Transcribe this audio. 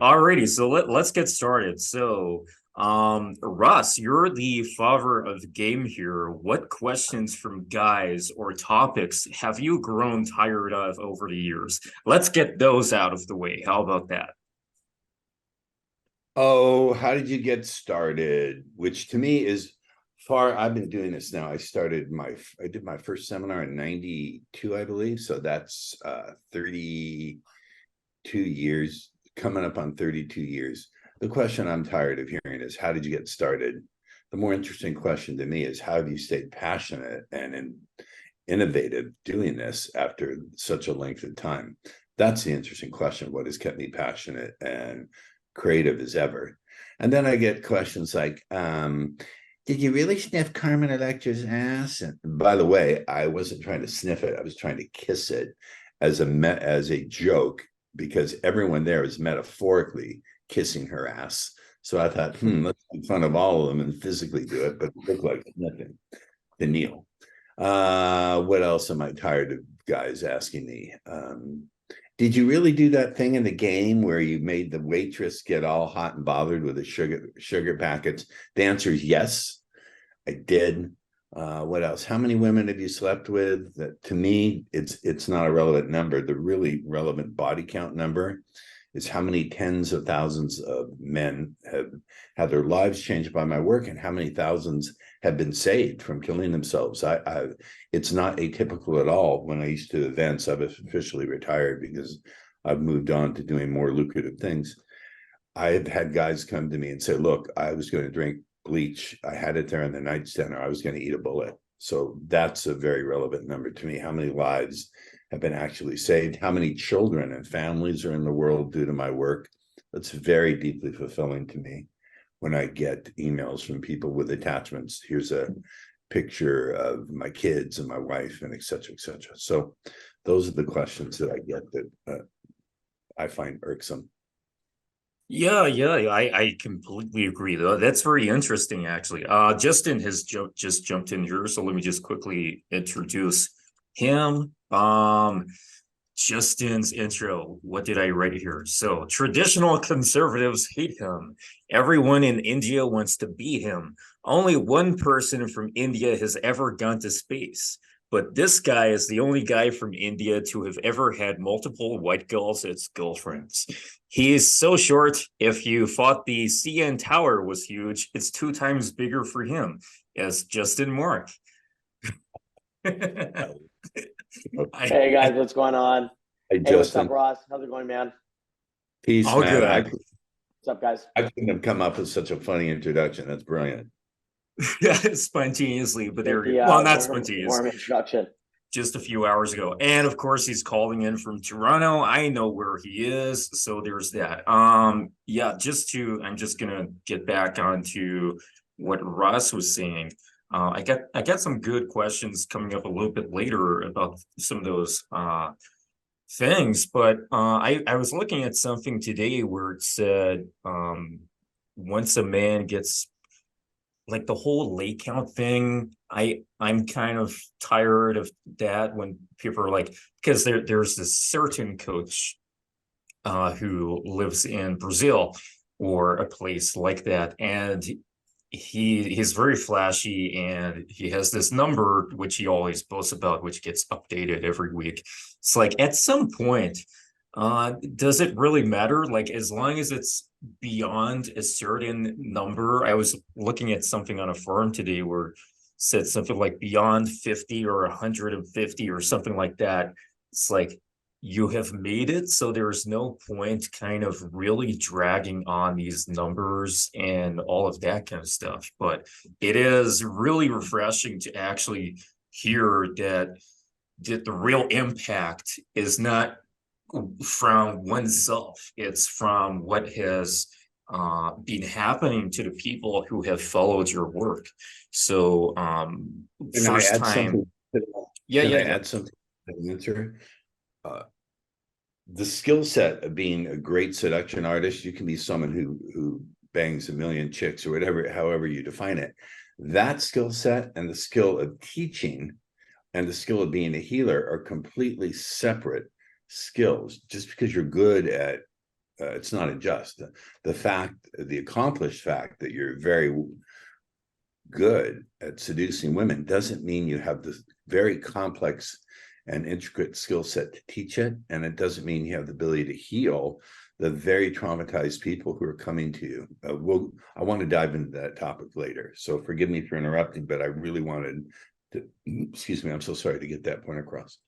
Alrighty, so let's get started. Russ, you're the father of the game here. What questions from guys or topics have you grown tired of over the years? Let's get those out of the way. How about that? Oh, how did you get started? Which to me is far. I've been doing this now. I did my first seminar in 92, I believe. So that's 32 years, coming up on 32 years. The question I'm tired of hearing is how did you get started? The more interesting question to me is how have you stayed passionate and innovative doing this after such a length of time? That's the interesting question. What has kept me passionate and creative as ever? And then I get questions like, did you really sniff Carmen Electra's ass? And by the way, I wasn't trying to sniff it. I was trying to kiss it as a joke because everyone there is metaphorically kissing her ass. So I thought, let's make fun of all of them and physically do it, but it looked like nothing. The Neil. What else am I tired of guys asking me? Did you really do that thing in the game where you made the waitress get all hot and bothered with the sugar packets? The answer is yes, I did. What else? How many women have you slept with? That to me, it's not a relevant number. The really relevant body count number is how many tens of thousands of men have had their lives changed by my work, and how many thousands have been saved from killing themselves. It's not atypical at all. When I used to events, I've officially retired because I've moved on to doing more lucrative things. I've had guys come to me and say, look, I was going to drink bleach. I had it there in the nightstand, or I was going to eat a bullet. So that's a very relevant number to me. How many lives have been actually saved? How many children and families are in the world due to my work? That's very deeply fulfilling to me when I get emails from people with attachments. Here's a picture of my kids and my wife, and et cetera, et cetera. So those are the questions that I get that I find irksome. Yeah, I completely agree though. That's very interesting actually. Justin has just jumped in here, so let me just quickly introduce him. Justin's intro. What did I write here? So, traditional conservatives hate him. Everyone in India wants to be him. Only one person from India has ever gone to space. But this guy is the only guy from India to have ever had multiple white girls as girlfriends. He is so short, if you thought the CN Tower was huge, it's 2 times bigger for him, as Justin Mark. I, Hey guys, what's going on? Hey, Hey, what's up, Justin. Ross? How's it going, man? Peace, all man. good. What's up, guys? I couldn't have come up with such a funny introduction. That's brilliant. Spontaneously, but there Get we go. the Well, not spontaneous, warm introduction. just a few hours ago. And of course, he's calling in from Toronto. I know where he is, so there's that. Yeah, I'm just gonna get back onto what Ross was saying. I got some good questions coming up a little bit later about some of those things, but I was looking at something today where it said once a man gets like the whole late count thing, I'm kind of tired of that when people are like, because there's this certain coach who lives in Brazil or a place like that, and he's very flashy, and he has this number which he always boasts about, which gets updated every week. It's like at some point, does it really matter? Like as long as it's beyond a certain number. I was looking at something on a forum today where it said something like beyond 50 or 150 or something like that. It's like you have made it, so there's no point kind of really dragging on these numbers and all of that kind of stuff. But it is really refreshing to actually hear that the real impact is not from oneself. It's from what has been happening to the people who have followed your work. So Can I first add something? time, yeah, Can yeah, I yeah. add something to the answer? Uh, the skill set of being a great seduction artist, you can be someone who bangs a million chicks or whatever, however you define it. That skill set and the skill of teaching and the skill of being a healer are completely separate skills. Just because you're good at it's not unjust. The accomplished fact that you're very good at seducing women doesn't mean you have this very complex and intricate skill set to teach it. And it doesn't mean you have the ability to heal the very traumatized people who are coming to you. I want to dive into that topic later. So forgive me for interrupting, but I really wanted to, excuse me, I'm so sorry to get that point across.